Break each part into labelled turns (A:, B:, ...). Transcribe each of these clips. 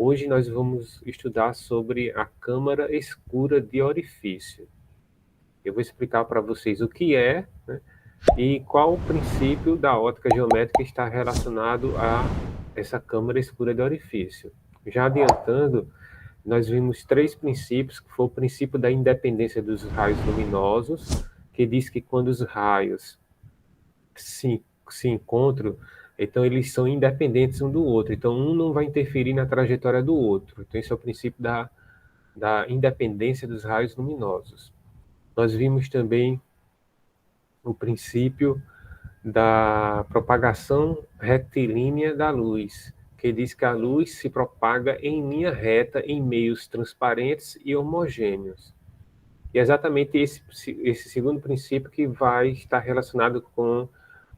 A: hoje nós vamos estudar sobre a câmara escura de orifício. Eu vou explicar para vocês o que é, né, e qual o princípio da ótica geométrica está relacionado a essa câmara escura de orifício. Já adiantando, nós vimos 3 princípios, que foi o princípio da independência dos raios luminosos, que diz que quando os raios se encontram, então eles são independentes um do outro, então um não vai interferir na trajetória do outro. Então esse é o princípio da independência dos raios luminosos. Nós vimos também o princípio da propagação retilínea da luz, que diz que a luz se propaga em linha reta em meios transparentes e homogêneos. E é exatamente esse segundo princípio que vai estar relacionado com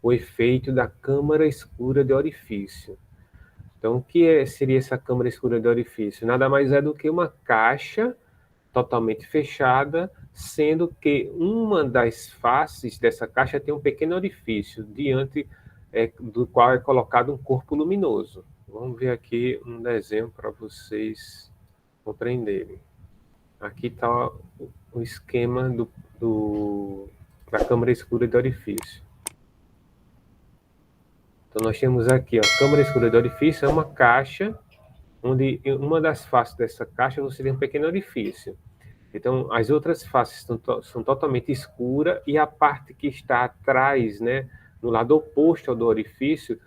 A: o efeito da câmara escura de orifício. Então, o que seria essa câmara escura de orifício? Nada mais é do que uma caixa totalmente fechada, sendo que uma das faces dessa caixa tem um pequeno orifício, diante do qual é colocado um corpo luminoso. Vamos ver aqui um desenho para vocês compreenderem. Aqui está o esquema da câmara escura de orifício. Então, nós temos aqui, a câmara escura de orifício é uma caixa, onde em uma das faces dessa caixa você tem um pequeno orifício. Então, as outras faces são totalmente escuras e a parte que está atrás, né, no lado oposto ao do orifício,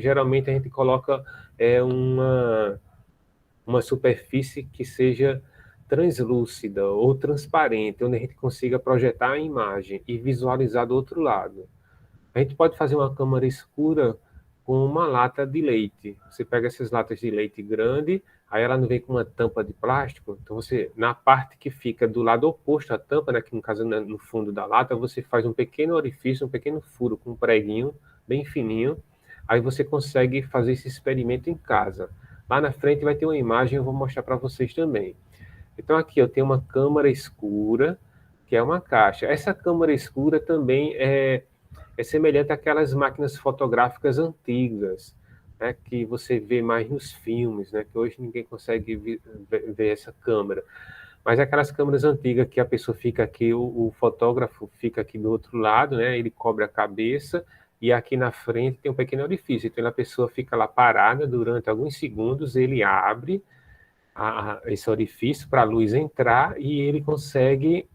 A: geralmente a gente coloca uma superfície que seja translúcida ou transparente, onde a gente consiga projetar a imagem e visualizar do outro lado. A gente pode fazer uma câmara escura com uma lata de leite. Você pega essas latas de leite grande, aí ela não vem com uma tampa de plástico, então você, na parte que fica do lado oposto à tampa, né, que no caso no fundo da lata, você faz um pequeno orifício, um pequeno furo com um preguinho bem fininho, aí você consegue fazer esse experimento em casa. Lá na frente vai ter uma imagem, eu vou mostrar para vocês também. Então aqui eu tenho uma câmara escura, que é uma caixa. Essa câmara escura também é semelhante àquelas máquinas fotográficas antigas, né, que você vê mais nos filmes, né, que hoje ninguém consegue ver essa câmera. Mas aquelas câmeras antigas que a pessoa fica aqui, o fotógrafo fica aqui do outro lado, né, ele cobre a cabeça e aqui na frente tem um pequeno orifício. Então a pessoa fica lá parada durante alguns segundos, ele abre esse orifício para a luz entrar e ele consegue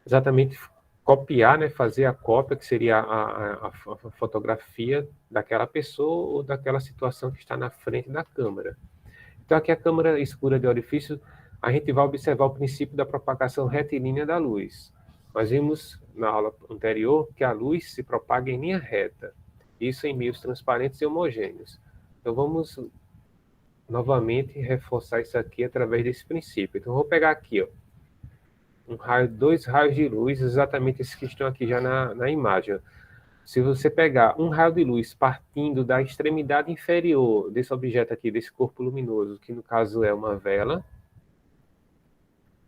A: exatamente copiar, né, fazer a cópia, que seria a fotografia daquela pessoa ou daquela situação que está na frente da câmera. Então, aqui a câmara escura de orifício, a gente vai observar o princípio da propagação retilínea da luz. Nós vimos na aula anterior que a luz se propaga em linha reta, isso em meios transparentes e homogêneos. Então, vamos novamente reforçar isso aqui através desse princípio. Então, vou pegar aqui, ó, dois raios de luz, exatamente esses que estão aqui já na imagem. Se você pegar um raio de luz partindo da extremidade inferior desse objeto aqui, desse corpo luminoso, que no caso é uma vela,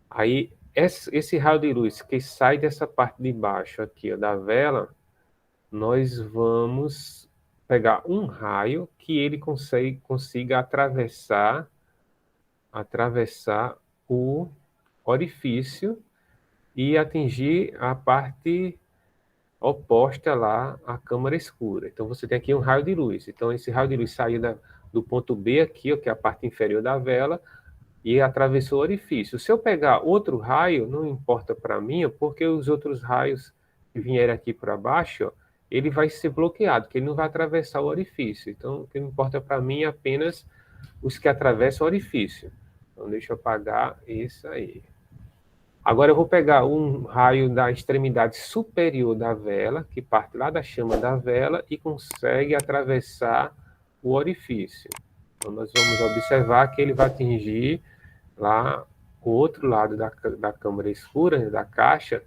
A: aí esse raio de luz que sai dessa parte de baixo aqui, ó, da vela, nós vamos pegar um raio que ele consiga atravessar o orifício e atingir a parte oposta lá à câmara escura. Então, você tem aqui um raio de luz. Então, esse raio de luz saiu do ponto B aqui, ó, que é a parte inferior da vela, e atravessou o orifício. Se eu pegar outro raio, não importa para mim, porque os outros raios que vieram aqui para baixo, ó, ele vai ser bloqueado, que ele não vai atravessar o orifício. Então, o que importa para mim é apenas os que atravessam o orifício. Então, deixa eu apagar isso aí. Agora eu vou pegar um raio da extremidade superior da vela, que parte lá da chama da vela e consegue atravessar o orifício. Então nós vamos observar que ele vai atingir lá o outro lado da câmara escura, né, da caixa,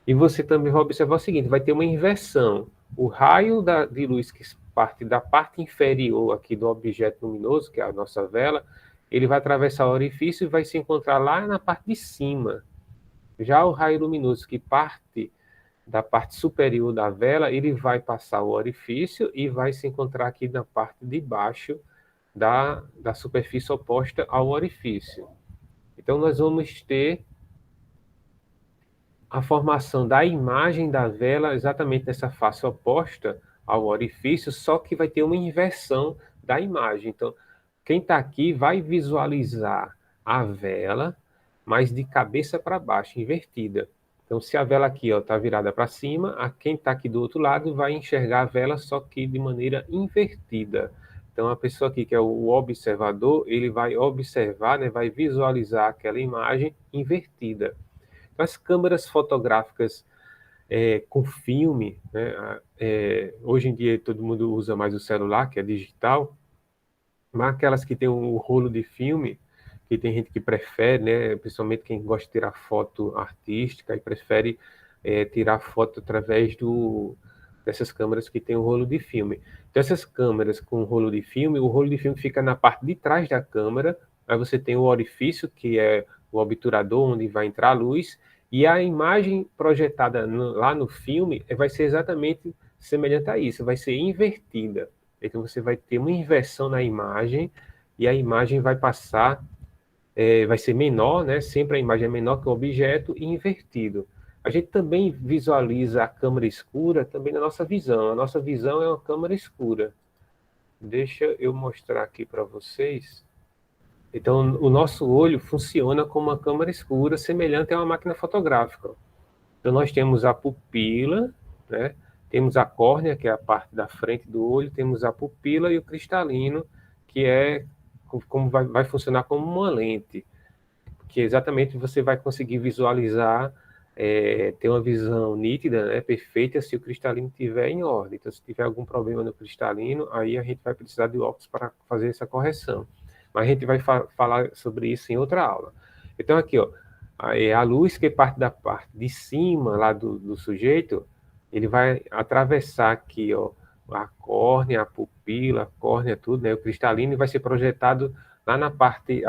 A: e você também vai observar o seguinte, vai ter uma inversão. O raio de luz que parte da parte inferior aqui do objeto luminoso, que é a nossa vela, ele vai atravessar o orifício e vai se encontrar lá na parte de cima. Já o raio luminoso que parte da parte superior da vela, ele vai passar o orifício e vai se encontrar aqui na parte de baixo da superfície oposta ao orifício. Então, nós vamos ter a formação da imagem da vela exatamente nessa face oposta ao orifício, só que vai ter uma inversão da imagem. Então, quem está aqui vai visualizar a vela, mas de cabeça para baixo, invertida. Então, se a vela aqui está virada para cima, quem está aqui do outro lado vai enxergar a vela, só que de maneira invertida. Então, a pessoa aqui, que é o observador, ele vai observar, né, vai visualizar aquela imagem invertida. As câmeras fotográficas com filme, né, hoje em dia todo mundo usa mais o celular, que é digital, mas aquelas que tem o rolo de filme, que tem gente que prefere, né, principalmente quem gosta de tirar foto artística e prefere tirar foto através dessas câmeras que tem o rolo de filme. Então, essas câmeras com rolo de filme, o rolo de filme fica na parte de trás da câmera, aí você tem o orifício, que é o obturador, onde vai entrar a luz, e a imagem projetada lá no filme vai ser exatamente semelhante a isso, vai ser invertida. Então, você vai ter uma inversão na imagem, e a imagem vai passar, vai ser menor, né? Sempre a imagem é menor que o objeto e invertido. A gente também visualiza a câmera escura também na nossa visão. A nossa visão é uma câmera escura. Deixa eu mostrar aqui para vocês. Então, o nosso olho funciona como uma câmera escura, semelhante a uma máquina fotográfica. Então, nós temos a pupila, né? Temos a córnea, que é a parte da frente do olho, temos a pupila e o cristalino, que é como vai funcionar como uma lente, que exatamente você vai conseguir visualizar, ter uma visão nítida, né, perfeita, se o cristalino estiver em ordem. Então, se tiver algum problema no cristalino, aí a gente vai precisar de óculos para fazer essa correção. Mas a gente vai falar sobre isso em outra aula. Então, aqui, ó, a luz que parte da parte de cima lá do sujeito, ele vai atravessar aqui, ó, a córnea, a pupila, a córnea, tudo, né, o cristalino, e vai ser projetado lá na parte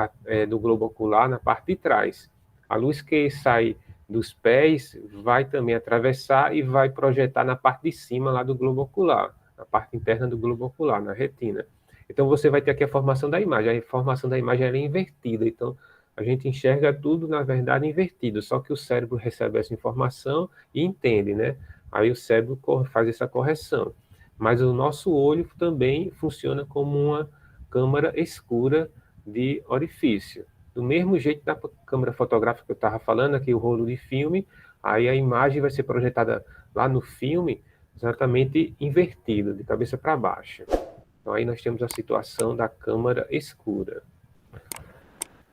A: do globo ocular, na parte de trás. A luz que sai dos pés vai também atravessar e vai projetar na parte de cima lá do globo ocular, na parte interna do globo ocular, na retina. Então, você vai ter aqui a formação da imagem. A formação da imagem é invertida. Então, a gente enxerga tudo, na verdade, invertido. Só que o cérebro recebe essa informação e entende, né? Aí o cérebro faz essa correção. Mas o nosso olho também funciona como uma câmara escura de orifício. Do mesmo jeito da câmera fotográfica que eu estava falando, aqui o rolo de filme, aí a imagem vai ser projetada lá no filme, exatamente invertida, de cabeça para baixo. Então, aí nós temos a situação da câmara escura.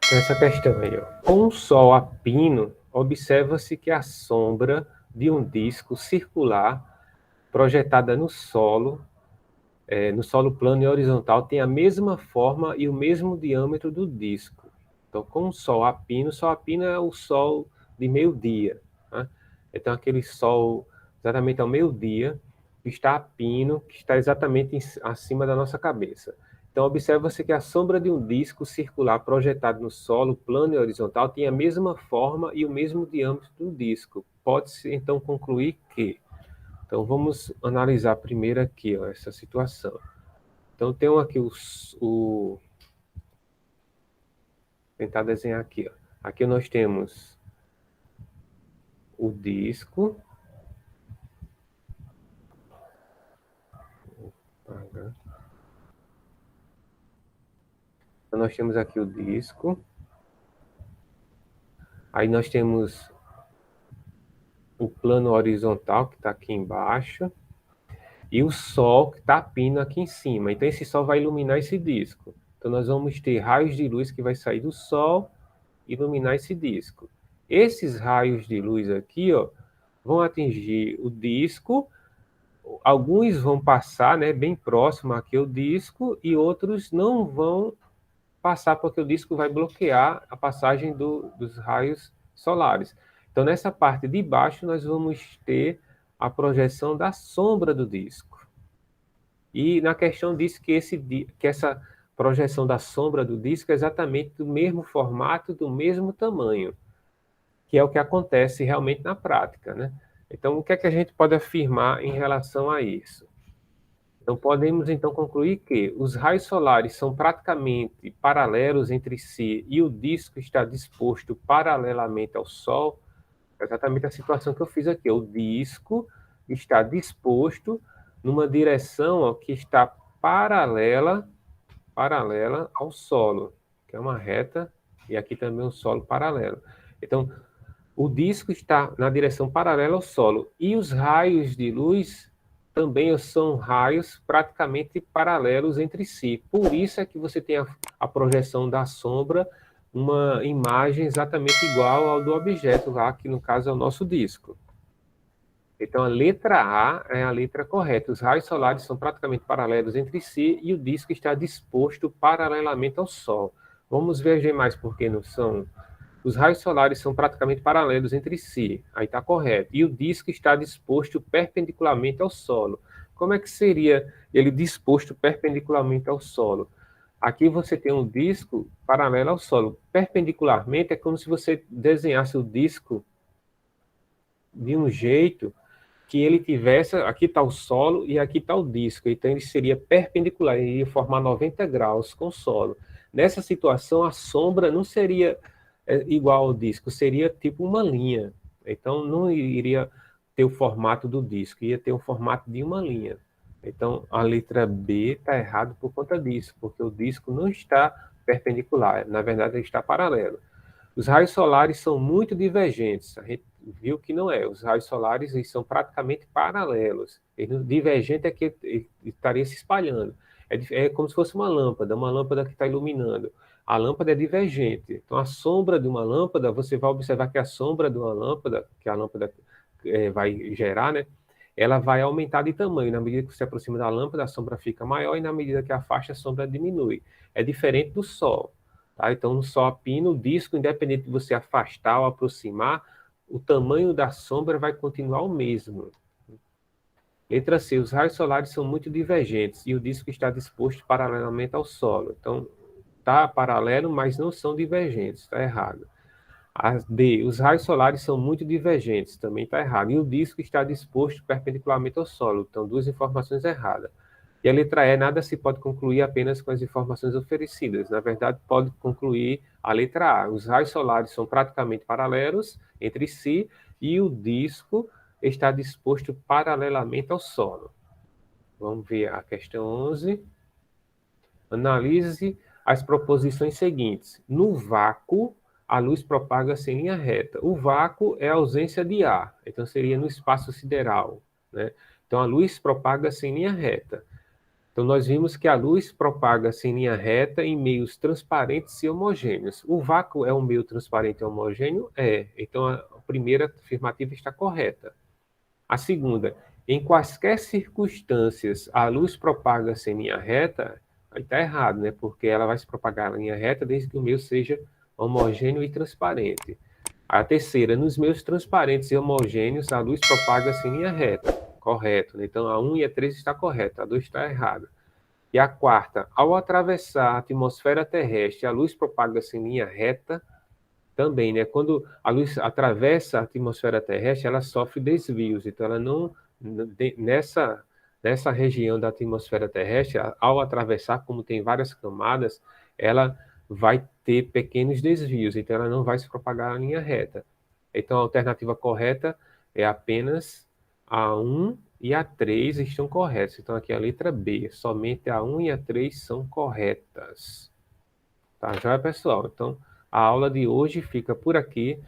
A: Essa questão aí, ó. Com o Sol a pino, observa-se que a sombra de um disco circular projetada no solo plano e horizontal, tem a mesma forma e o mesmo diâmetro do disco. Então, com o Sol a pino é o Sol de meio-dia, né? Então, aquele Sol exatamente ao meio-dia, que está a pino, que está exatamente acima da nossa cabeça. Então, observa-se que a sombra de um disco circular projetado no solo plano e horizontal tem a mesma forma e o mesmo diâmetro do disco. Pode-se, então, concluir que... Então, vamos analisar primeiro aqui, ó, essa situação. Então, tem aqui tentar desenhar aqui, ó. Aqui nós temos o disco. Então, nós temos aqui o disco. Aí nós temos o plano horizontal, que está aqui embaixo. E o Sol, que está pino aqui em cima. Então, esse Sol vai iluminar esse disco. Então, nós vamos ter raios de luz que vai sair do Sol e iluminar esse disco. Esses raios de luz aqui, ó, vão atingir o disco. Alguns vão passar, né, bem próximo aqui ao disco, e outros não vão passar, porque o disco vai bloquear a passagem dos raios solares. Então, nessa parte de baixo, nós vamos ter a projeção da sombra do disco. E na questão diz que essa projeção da sombra do disco é exatamente do mesmo formato, do mesmo tamanho, que é o que acontece realmente na prática, né? Então, o que é que a gente pode afirmar em relação a isso? Então, podemos então concluir que os raios solares são praticamente paralelos entre si e o disco está disposto paralelamente ao Sol. É exatamente a situação que eu fiz aqui. O disco está disposto numa direção ó, que está paralela ao solo, que é uma reta, e aqui também um solo paralelo. Então, o disco está na direção paralela ao solo, e os raios de luz também são raios praticamente paralelos entre si. Por isso é que você tem a projeção da sombra, uma imagem exatamente igual ao do objeto lá, que no caso é o nosso disco. Então, a letra A é a letra correta. Os raios solares são praticamente paralelos entre si e o disco está disposto paralelamente ao Sol. Vamos ver mais por que não são. Os raios solares são praticamente paralelos entre si. Aí está correto. E o disco está disposto perpendicularmente ao solo. Como é que seria ele disposto perpendicularmente ao solo? Aqui você tem um disco paralelo ao solo. Perpendicularmente é como se você desenhasse o disco de um jeito que ele tivesse, aqui está o solo e aqui está o disco, então ele seria perpendicular, ele iria formar 90 graus com o solo. Nessa situação, a sombra não seria igual ao disco, seria tipo uma linha, então não iria ter o formato do disco, ia ter o formato de uma linha. Então, a letra B está errado por conta disso, porque o disco não está perpendicular, na verdade ele está paralelo. Os raios solares são muito divergentes. A gente viu que não é. Os raios solares eles são praticamente paralelos. Divergente é que ele estaria se espalhando. É como se fosse uma lâmpada que está iluminando. A lâmpada é divergente. Então, a sombra de uma lâmpada, você vai observar que a sombra de uma lâmpada, que a lâmpada vai gerar, né? Ela vai aumentar de tamanho. Na medida que você aproxima da lâmpada, a sombra fica maior, e na medida que afasta, a sombra diminui. É diferente do Sol. Tá? Então, no Sol a pino, o disco, independente de você afastar ou aproximar, o tamanho da sombra vai continuar o mesmo. Letra C, os raios solares são muito divergentes e o disco está disposto paralelamente ao solo. Então, está paralelo, mas não são divergentes, está errado. A D, os raios solares são muito divergentes, também está errado. E o disco está disposto perpendicularmente ao solo. Então, duas informações erradas. E a letra E, nada se pode concluir apenas com as informações oferecidas. Na verdade, pode concluir a letra A. Os raios solares são praticamente paralelos entre si e o disco está disposto paralelamente ao solo. Vamos ver a questão 11. Analise as proposições seguintes. No vácuo, a luz propaga-se em linha reta. O vácuo é a ausência de ar, então seria no espaço sideral, né? Então, a luz propaga-se em linha reta. Então, nós vimos que a luz propaga-se em linha reta em meios transparentes e homogêneos. O vácuo é um meio transparente e homogêneo? É. Então, a primeira afirmativa está correta. A segunda, em quaisquer circunstâncias a luz propaga-se em linha reta, aí está errado, né? Porque ela vai se propagar em linha reta desde que o meio seja homogêneo e transparente. A terceira, nos meios transparentes e homogêneos, a luz propaga-se em linha reta. Correto, né? Então a 1 e a 3 está correta, a 2 está errada. E a quarta, ao atravessar a atmosfera terrestre, a luz propaga-se em linha reta também, né? Quando a luz atravessa a atmosfera terrestre, ela sofre desvios, então ela não nessa região da atmosfera terrestre, ao atravessar, como tem várias camadas, ela vai ter pequenos desvios, então ela não vai se propagar em linha reta. Então a alternativa correta é apenas a 1 e a 3 estão corretas. Então aqui é a letra B, somente a 1 e a 3 são corretas. Tá, já, pessoal? Então a aula de hoje fica por aqui.